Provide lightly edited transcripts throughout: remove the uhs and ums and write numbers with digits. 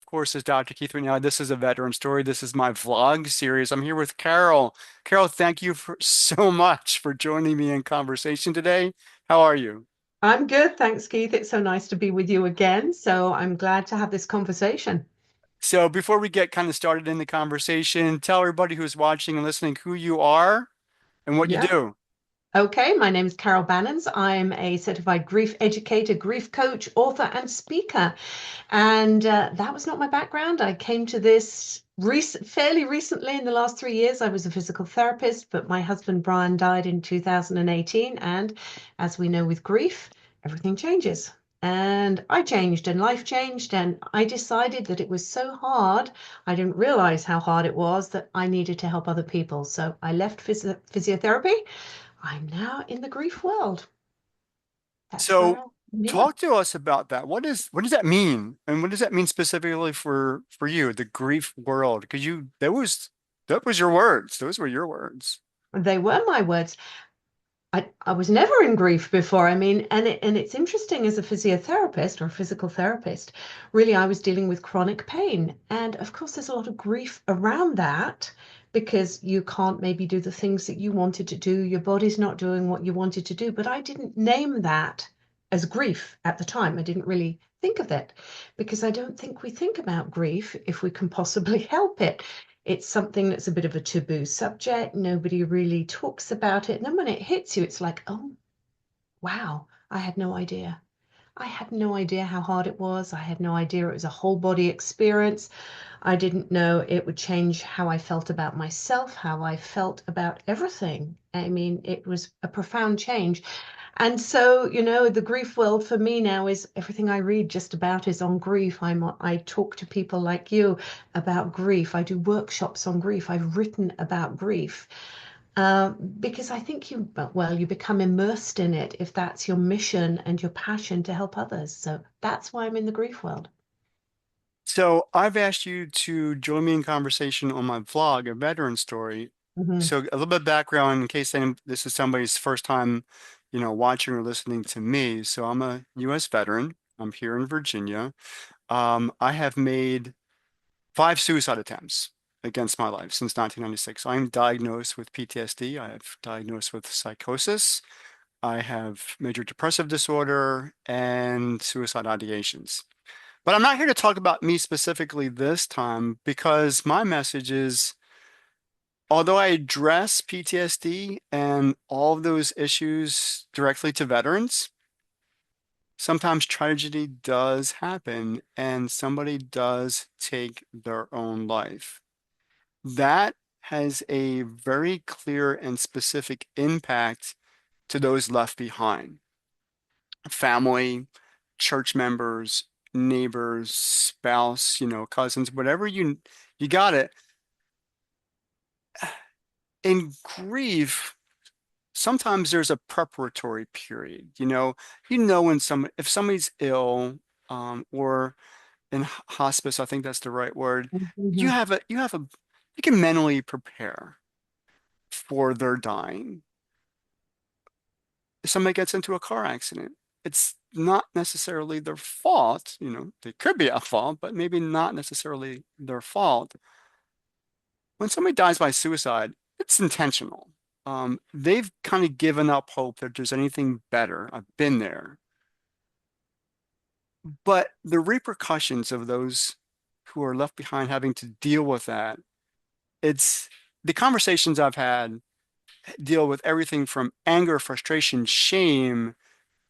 course, is Dr. Keith right now. This is a veteran story. This is my vlog series. I'm here with Carol. Carol, thank you for so much for joining me in conversation today. How are you? I'm good, thanks, Keith. It's so nice to be with you again. So I'm glad to have this conversation. So before we get kind of started in the conversation, tell everybody who's watching and listening who you are and what you Yeah. do. Okay, my name is Carol Banens. I'm a certified grief educator, grief coach, author, and speaker. And that was not my background. I came to this fairly recently in the last 3 years. I was a physical therapist, but my husband Brian died in 2018. And as we know with grief, everything changes. And I changed, and life changed, and I decided that it was so hard. I didn't realize how hard it was that I needed to help other people. So I left physiotherapy. I'm now in the grief world. That's where So I am here. talk to us about that. What does that mean? And what does that mean specifically for you, the grief world? Because that was your words. Those were your words. They were my words. I was never in grief before. I mean, and it's interesting as a physiotherapist or a physical therapist, really I was dealing with chronic pain. And of course there's a lot of grief around that because you can't maybe do the things that you wanted to do. Your body's not doing what you wanted to do. But I didn't name that as grief at the time. I didn't really think of it because I don't think we think about grief if we can possibly help it. It's something that's a bit of a taboo subject. Nobody really talks about it. And then when it hits you, it's like, oh, wow, I had no idea. I had no idea how hard it was. I had no idea it was a whole body experience. I didn't know it would change how I felt about myself, how I felt about everything. I mean, it was a profound change. And so, the grief world for me now is everything I read just about is on grief. I talk to people like you about grief. I do workshops on grief. I've written about grief because I think you become immersed in it if that's your mission and your passion to help others. So that's why I'm in the grief world. So I've asked you to join me in conversation on my vlog, a veteran story. Hmm. So a little bit of background in case this is somebody's first time, watching or listening to me. So I'm a U.S. veteran. I'm here in Virginia. I have made 5 suicide attempts against my life since 1996. I'm diagnosed with PTSD. I have diagnosed with psychosis. I have major depressive disorder and suicide ideations. But I'm not here to talk about me specifically this time because my message is, although I address PTSD and all of those issues directly to veterans, sometimes tragedy does happen and somebody does take their own life. That has a very clear and specific impact to those left behind. Family, church members, neighbors, spouse, cousins, whatever you got it. In grief, sometimes there's a preparatory period. When if somebody's ill, or in hospice, I think that's the right word. You Hmm. have a you have a you can mentally prepare for their dying. If somebody gets into a car accident, it's not necessarily their fault. They could be at fault, but maybe not necessarily their fault. When somebody dies by suicide, it's intentional. They've kind of given up hope that there's anything better. I've been there. But the repercussions of those who are left behind having to deal with that, it's the conversations I've had deal with everything from anger, frustration, shame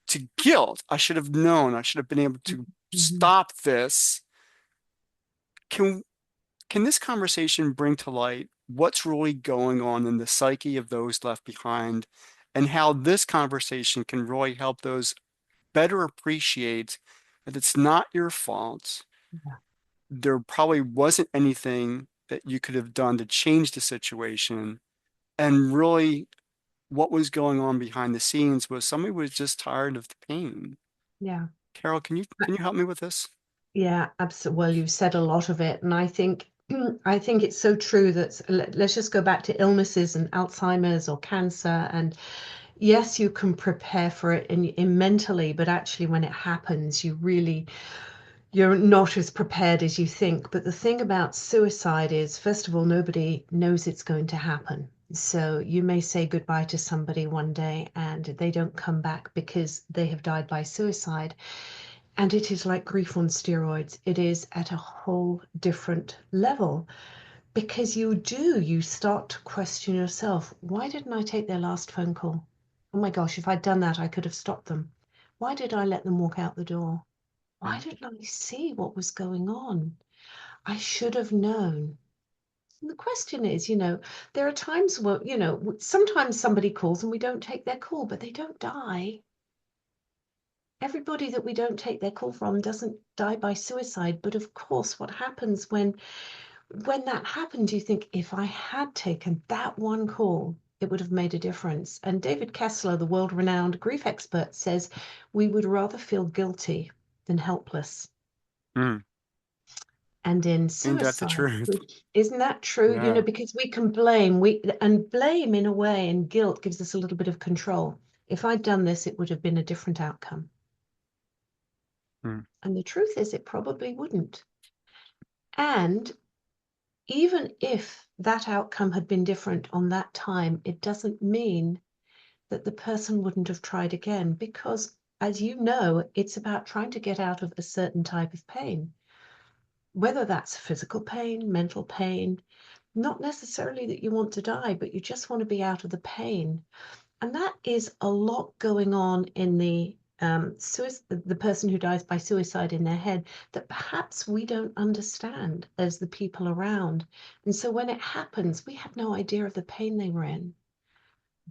to guilt. I should have known. I should have been able to Hmm. stop this. Can can this conversation bring to light what's really going on in the psyche of those left behind and how this conversation can really help those better appreciate that it's not your fault. There probably wasn't anything that you could have done to change the situation. And really, what was going on behind the scenes was somebody was just tired of the pain. Yeah. Carol, can you help me with this? Yeah, absolutely. Well, you've said a lot of it, and I think I think it's so true that let's just go back to illnesses and Alzheimer's or cancer. And yes, you can prepare for it in mentally, but actually, when it happens, you really You're not as prepared as you think. But the thing about suicide is, first of all, nobody knows it's going to happen. So you may say goodbye to somebody one day and they don't come back because they have died by suicide. And it is like grief on steroids. It is at a whole different level because you start to question yourself. Why didn't I take their last phone call? Oh my gosh, if I'd done that, I could have stopped them. Why did I let them walk out the door? Why Mm, didn't I see what was going on? I should have known. And the question is, there are times where, sometimes somebody calls and we don't take their call, but they don't die. Everybody that we don't take their call from doesn't die by suicide. But of course, what happens when that happened, you think, if I had taken that one call, it would have made a difference. And David Kessler, the world-renowned grief expert, says we would rather feel guilty than helpless. mm. And in Ain't that the suicide, truth? which isn't that true? Yeah. Because we can blame, and blame in a way, and guilt gives us a little bit of control. If I'd done this, it would have been a different outcome. Mm, And the truth is, it probably wouldn't. And even if that outcome had been different on that time, it doesn't mean that the person wouldn't have tried again, because as you know, it's about trying to get out of a certain type of pain, whether that's physical pain, mental pain, not necessarily that you want to die, but you just want to be out of the pain. And that is a lot going on in the person who dies by suicide in their head that perhaps we don't understand as the people around. And so when it happens, we have no idea of the pain they were in,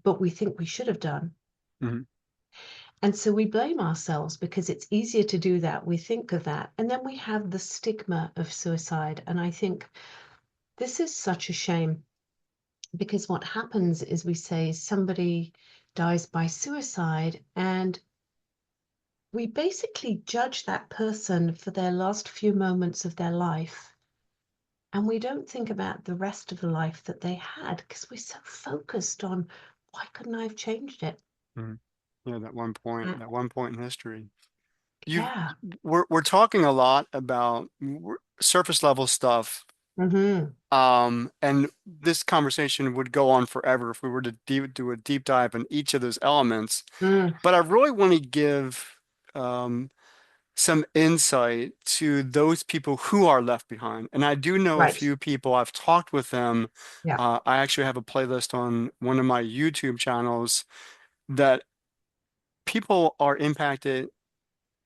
but we think we should have done. mm, And so we blame ourselves because it's easier to do that. We think of that. And then we have the stigma of suicide. And I think this is such a shame because what happens is we say somebody dies by suicide and we basically judge that person for their last few moments of their life. And we don't think about the rest of the life that they had because we're so focused on why couldn't I have changed it? mm. Yeah, Uh, that one point in history. You, yeah. we're talking a lot about surface level stuff. Mm-hmm. And this conversation would go on forever if we were to do a deep dive in each of those elements. Mm. But I really want to give um, some insight to those people who are left behind. And I do know a Right. few people, I've talked with them. Yeah. I actually have a playlist on one of my YouTube channels that people are impacted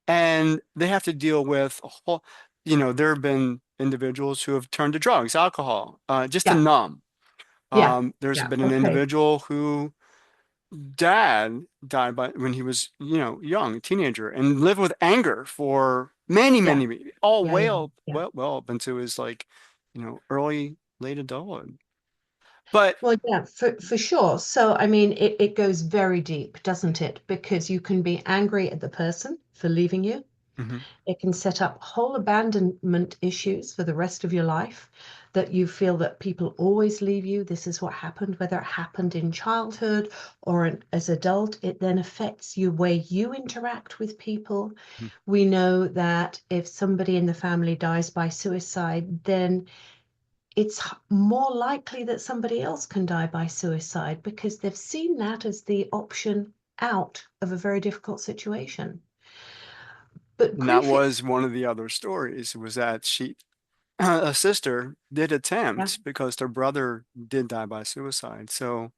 and they have to deal with a whole, there have been individuals who have turned to drugs, alcohol, just to Yeah. numb. Yeah. There's Yeah. been an Okay. individual who dad died by when he was, young, teenager, and lived with anger for many, Yeah. many, all Yeah. Yeah. Yeah. well up into his like, early, late adulthood. But Well, yeah, for sure. So, I mean, it goes very deep, doesn't it? Because you can be angry at the person for leaving you. mhm, It can set up whole abandonment issues for the rest of your life, that you feel that people always leave you. This is what happened, whether it happened in childhood or as adult, it then affects you where you interact with people. mhm. We know that if somebody in the family dies by suicide, then it's more likely that somebody else can die by suicide because they've seen that as the option out of a very difficult situation. But And that grief, was one of the other stories was that a sister did yeah. attempt because their brother did die by suicide. So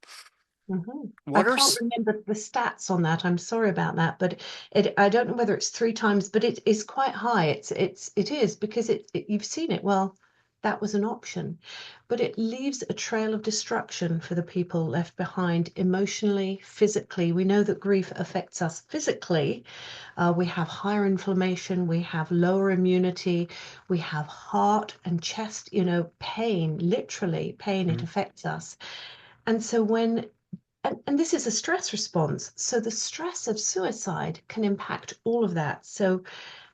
Mhm. I what are, can't remember the stats on that. I'm sorry about that, but I don't know whether it's three times, but it is quite high. It is because you've seen it. Well, that was an option, but it leaves a trail of destruction for the people left behind emotionally, physically. We know that grief affects us physically. We have higher inflammation, we have lower immunity, we have heart and chest, pain, literally pain. It Mhm. affects us. And so and this is a stress response. So the stress of suicide can impact all of that. So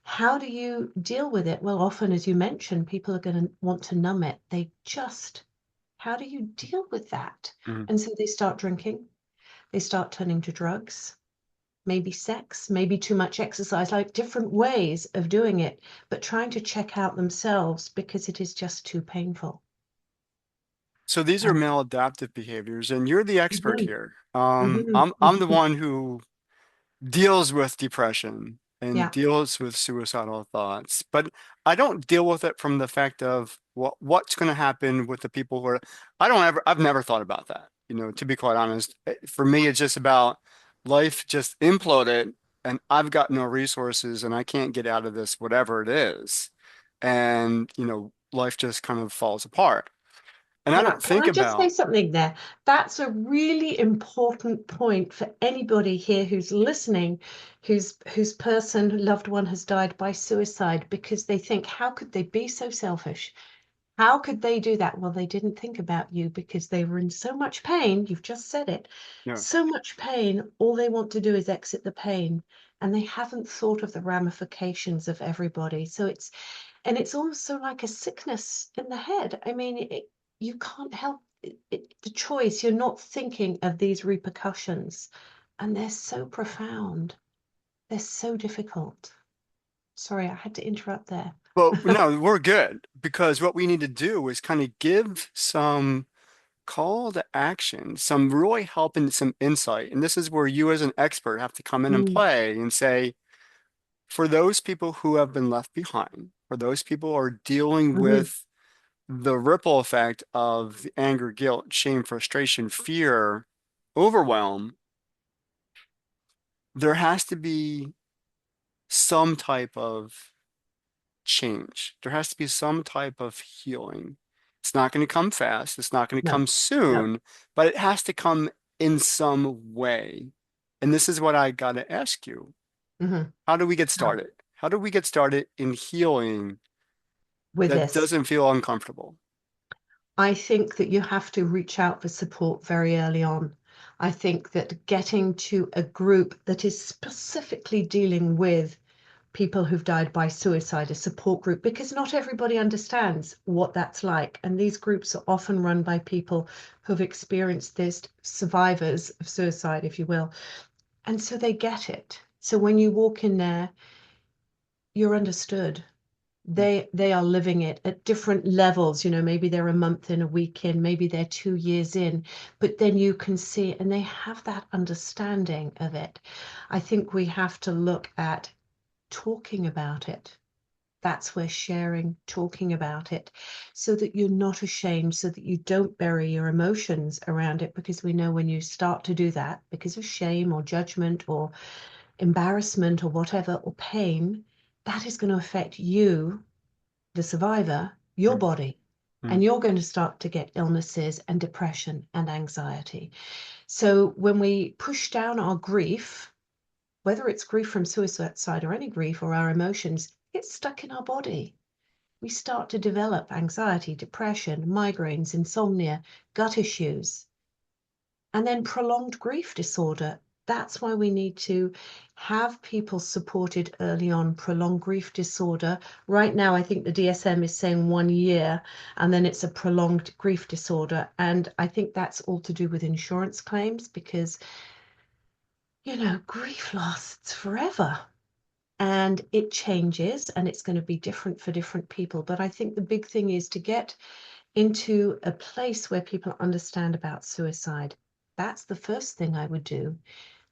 how do you deal with it? Well, often, as you mentioned, people are going to want to numb it. How do you deal with that? Mhm. And so they start drinking, they start turning to drugs, maybe sex, maybe too much exercise, like different ways of doing it, but trying to check out themselves because it is just too painful. So these are And maladaptive behaviors, and you're the expert mhm, here. mhm, I'm the mhm. one who deals with depression and Yeah, deals with suicidal thoughts, but I don't deal with it from the fact of what's going to happen with the people who are. I've never thought about that. To be quite honest, for me, it's just about life just imploded, and I've got no resources, and I can't get out of this, whatever it is, and life just kind of falls apart. And I don't can think I just say about, something there? That's a really important point for anybody here who's listening, whose person, loved one has died by suicide, because they think, how could they be so selfish? How could they do that? Well, they didn't think about you because they were in so much pain. You've just said it. yeah. So much pain. All they want to do is exit the pain. And they haven't thought of the ramifications of everybody. And it's also like a sickness in the head. I mean, you can't help the choice. You're not thinking of these repercussions. And they're so profound. They're so difficult. Sorry, I had to interrupt there. But no, we're good because what we need to do is kind of give some call to action, some really help and some insight. And this is where you as an expert have to come in and Mm, play and say, for those people who have been left behind, for those people who are dealing mhm, with the ripple effect of the anger, guilt, shame, frustration, fear, overwhelm, there has to be some type of change. There has to be some type of healing. It's not going to come fast. It's not going to no, come no. soon, but it has to come in some way. And this is what I got to ask you. Mhm. How do we get How? started? How do we get started in healing With that this, doesn't feel uncomfortable? I think that you have to reach out for support very early on. I think that getting to a group that is specifically dealing with people who've died by suicide, a support group, because not everybody understands what that's like. And these groups are often run by people who've experienced this, survivors of suicide, if you will. And so they get it. So when you walk in there, you're understood. They are living it at different levels. Maybe they're a month in, a week in, maybe they're 2 years in, but then you can see and they have that understanding of it. I think we have to look at talking about it. That's where sharing, talking about it, so that you're not ashamed, so that you don't bury your emotions around it, because we know when you start to do that because of shame or judgment or embarrassment or whatever, or pain, that is going to affect you, the survivor, your Mm, body. mm. And you're going to start to get illnesses and depression and anxiety. So when we push down our grief, whether it's grief from suicide or any grief or our emotions, it's stuck in our body. We start to develop anxiety, depression, migraines, insomnia, gut issues, and then prolonged grief disorder. That's why we need to have people supported early on. Prolonged grief disorder. Right now, I think the DSM is saying 1 year, and then it's a prolonged grief disorder. And I think that's all to do with insurance claims because, grief lasts forever and it changes and it's going to be different for different people. But I think the big thing is to get into a place where people understand about suicide. That's the first thing I would do.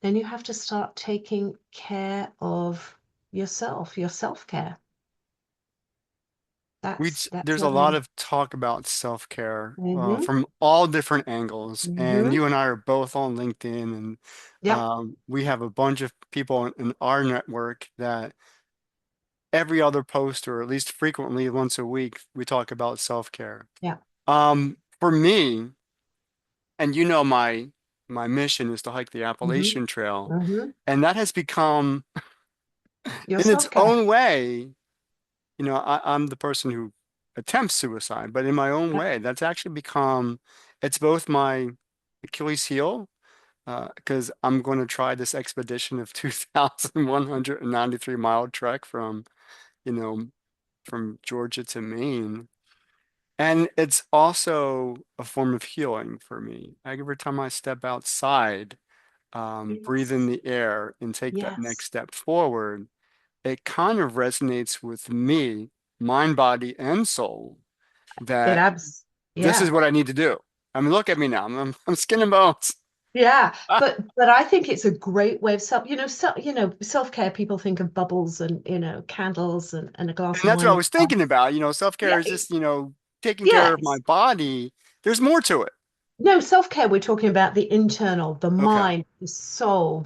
Then you have to start taking care of yourself, your self-care. That's There's a another lot one. of talk about self-care Mm-hmm. from all different angles, and Mm-hmm. you and I are both on LinkedIn, and Yep. we have a bunch of people in our network that every other post, or at least frequently once a week, we talk about self-care. Yeah. For me, and my mission is to hike the Mm-hmm. Appalachian Trail, Mm-hmm. and that has become, Your in its self-care. own way, I'm the person who attempts suicide, but in my own Yep. way, that's actually become, it's both my Achilles heel, because I'm going to try this expedition of 2,193-mile trek you know, from Georgia to Maine. And it's also a form of healing for me. Every time I step outside, breathe in Yes. the air and take that next Yes. step forward, it kind of resonates with me, mind, body, and soul, It that abs. this is Yeah. what I need to do. I mean, look at me now. I'm skin and bones. Yeah, Ah, but I think it's a great way of self-care. People think of bubbles and candles and a glass and of that's what I wine. was thinking about. Self-care Yeah, is just, taking care of my yes. body. There's more to it. No, self-care, we're talking about the internal, the Okay. mind, the soul,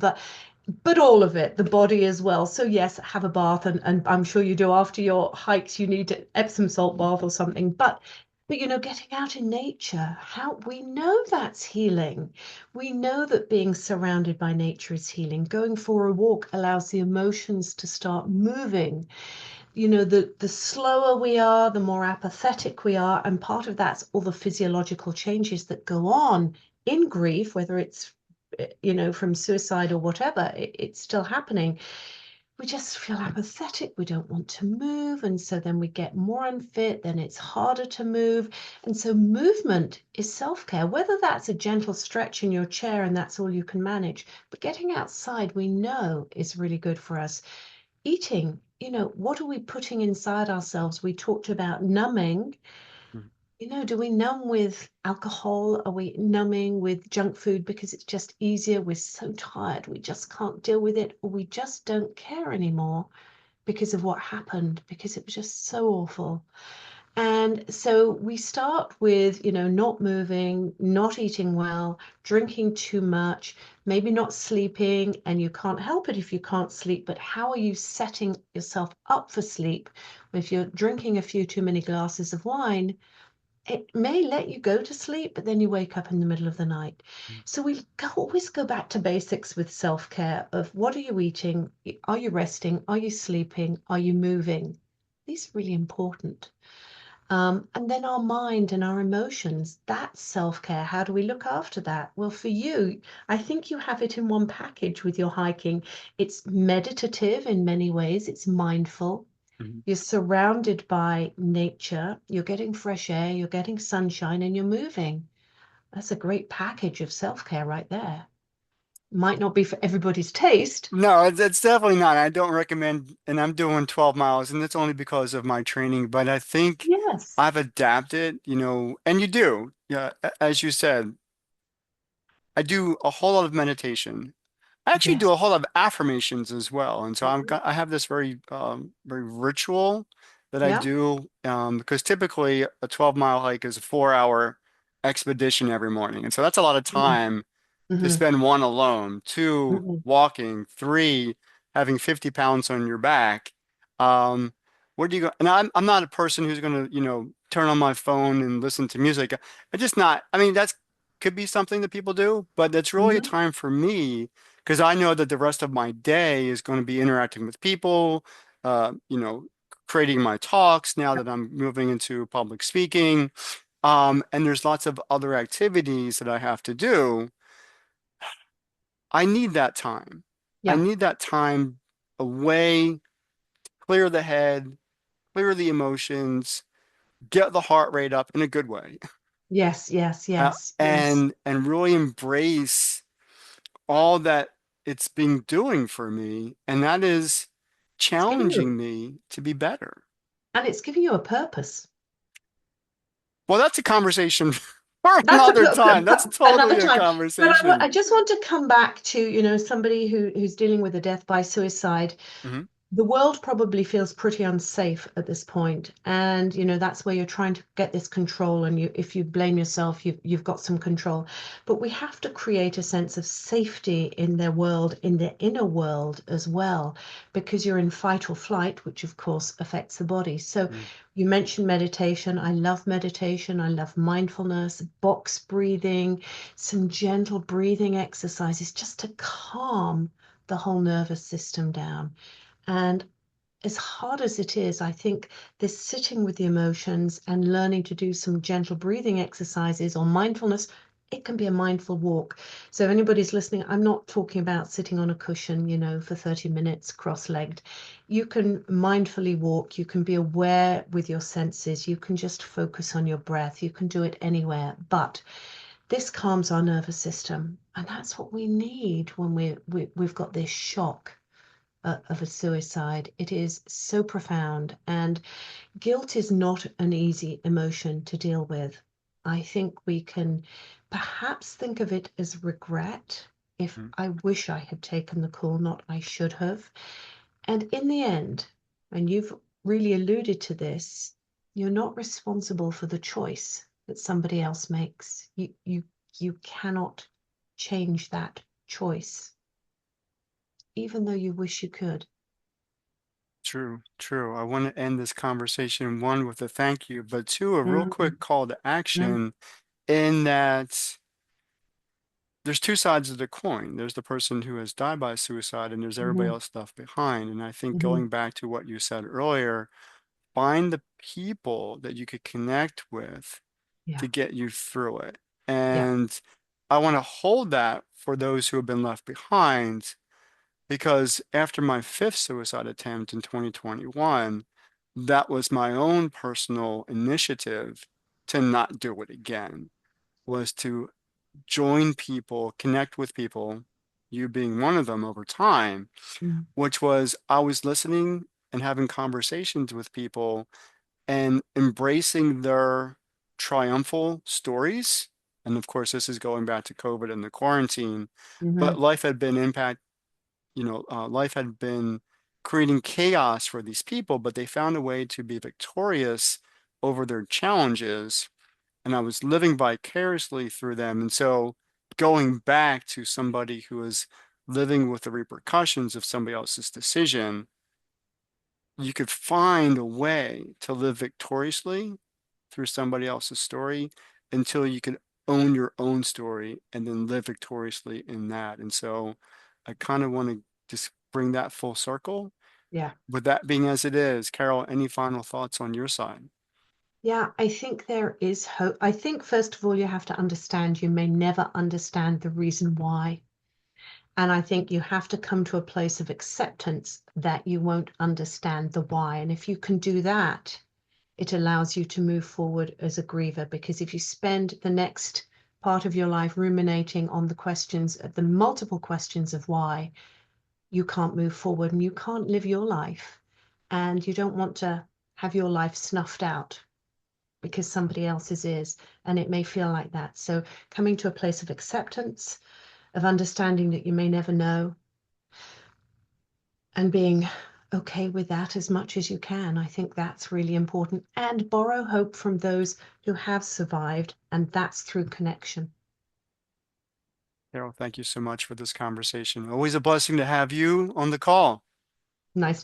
but all of it, the body as well. So yes, have a bath, and I'm sure you do after your hikes, you need an Epsom salt bath or something. But getting out in nature, how we know that's healing. We know that being surrounded by nature is healing. Going for a walk allows the emotions to start moving. The slower we are, the more apathetic we are, and part of that's all the physiological changes that go on in grief, whether it's from suicide or whatever, it's still happening. We just feel apathetic, we don't want to move, and so then we get more unfit, then it's harder to move. And so movement is self-care, whether that's a gentle stretch in your chair and that's all you can manage, but getting outside we know is really good for us. Eating, what are we putting inside ourselves? We talked about numbing. Mhm. Do we numb with alcohol? Are we numbing with junk food because it's just easier? We're so tired, we just can't deal with it, or we just don't care anymore because of what happened, because it was just so awful. And so we start with, not moving, not eating well, drinking too much, maybe not sleeping, and you can't help it if you can't sleep, but how are you setting yourself up for sleep? If you're drinking a few too many glasses of wine, it may let you go to sleep, but then you wake up in the middle of the night. So always go back to basics with self-care of what are you eating? Are you resting? Are you sleeping? Are you moving? These are really important. And then our mind and our emotions, that's self-care. How do we look after that? Well, for you, I think you have it in one package with your hiking. It's meditative in many ways, it's mindful. Mhm. You're surrounded by nature, you're getting fresh air, you're getting sunshine, and you're moving. That's a great package of self-care right there. Might not be for everybody's taste. No, it's definitely not. I don't recommend, and I'm doing 12 miles, and it's only because of my training, but I think Yes. I've adapted, and you do. Yeah, as you said, I do a whole lot of meditation. I actually do Yes. a whole lot of affirmations as well. And so Mhm. I have this very ritual that I Yeah. do, because typically a 12-mile hike is a 4-hour expedition every morning. And so that's a lot of time to Hmm. spend, one, alone, two, Hmm. walking, three, having 50 pounds on your back. Um, where do you go? And I'm not a person who's going to, turn on my phone and listen to music. I just not, I mean, that's could be something that people do, but it's really a Hmm. time for me because I know that the rest of my day is going to be interacting with people, uh, you know, creating my talks now that I'm moving into public speaking. And there's lots of other activities that I have to do. I need that time. I Yeah. need that time away, clear the head, clear the emotions, get the heart rate up in a good way, Yes, yes, yes, yes. and really embrace all that it's been doing for me, and that is It's giving you, challenging me to be better. and it's giving you a purpose. Well, that's a conversation for That's another time. That's another totally a time. But I conversation. just want to come back to, somebody who's dealing with a death by suicide. Hmm. The world probably feels pretty unsafe at this point, and that's where you're trying to get this control, and if you blame yourself, you've got some control. But we have to create a sense of safety in their world, in their inner world as well, because you're in fight or flight, which of course affects the body. So you mentioned meditation. I love meditation. I love mindfulness, box breathing, some gentle breathing exercises just to calm the whole nervous system down. And as hard as it is, I think this sitting with the emotions and learning to do some gentle breathing exercises or mindfulness, it can be a mindful walk. So if anybody's listening, I'm not talking about sitting on a cushion, for 30 minutes cross-legged. You can mindfully walk, you can be aware with your senses, you can just focus on your breath, you can do it anywhere. But this calms our nervous system. And that's what we need when we've got this shock of a suicide. It is so profound. And guilt is not an easy emotion to deal with. I think we can perhaps think of it as regret. If Mm. I wish I had taken the call, not I should have. And in the end, and you've really alluded to this, you're not responsible for the choice that somebody else makes. You cannot change that choice, even though you wish you could. True, true. I want to end this conversation, one, with a thank you, but two, a real Mm, quick call to mm, action in that there's two sides of the coin. There's the person who has died by suicide, and there's everybody mhm, else left behind. And I think mhm. going back to what you said earlier, find the people that you could connect with Yeah, to get you through it. yeah. And I want to hold that for those who have been left behind, because after my fifth suicide attempt in 2021, that was my own personal initiative to not do it again, was to join people, connect with people, you being one of them over time, Mm, which was I was listening and having conversations with people and embracing their triumphal stories. And of course, this is going back to COVID and the quarantine, but mhm, life had been life had been creating chaos for these people, but they found a way to be victorious over their challenges. And I was living vicariously through them. And so going back to somebody who is living with the repercussions of somebody else's decision, you could find a way to live victoriously through somebody else's story until you can own your own story and then live victoriously in that. And so I kind of want to just bring that full circle. yeah. With that being as it is, Carol, any final thoughts on your side? Yeah, I think there is hope. I think, first of all, you have to understand you may never understand the reason why. And I think you have to come to a place of acceptance that you won't understand the why. And if you can do that, it allows you to move forward as a griever. Because if you spend the next part of your life ruminating on the questions, the multiple questions of why, you can't move forward and you can't live your life. And you don't want to have your life snuffed out because somebody else's is. And it may feel like that. So coming to a place of acceptance, of understanding that you may never know, and being okay with that as much as you can. I think that's really important. And borrow hope from those who have survived, and that's through connection. Carol, thank you so much for this conversation. Always a blessing to have you on the call. Nice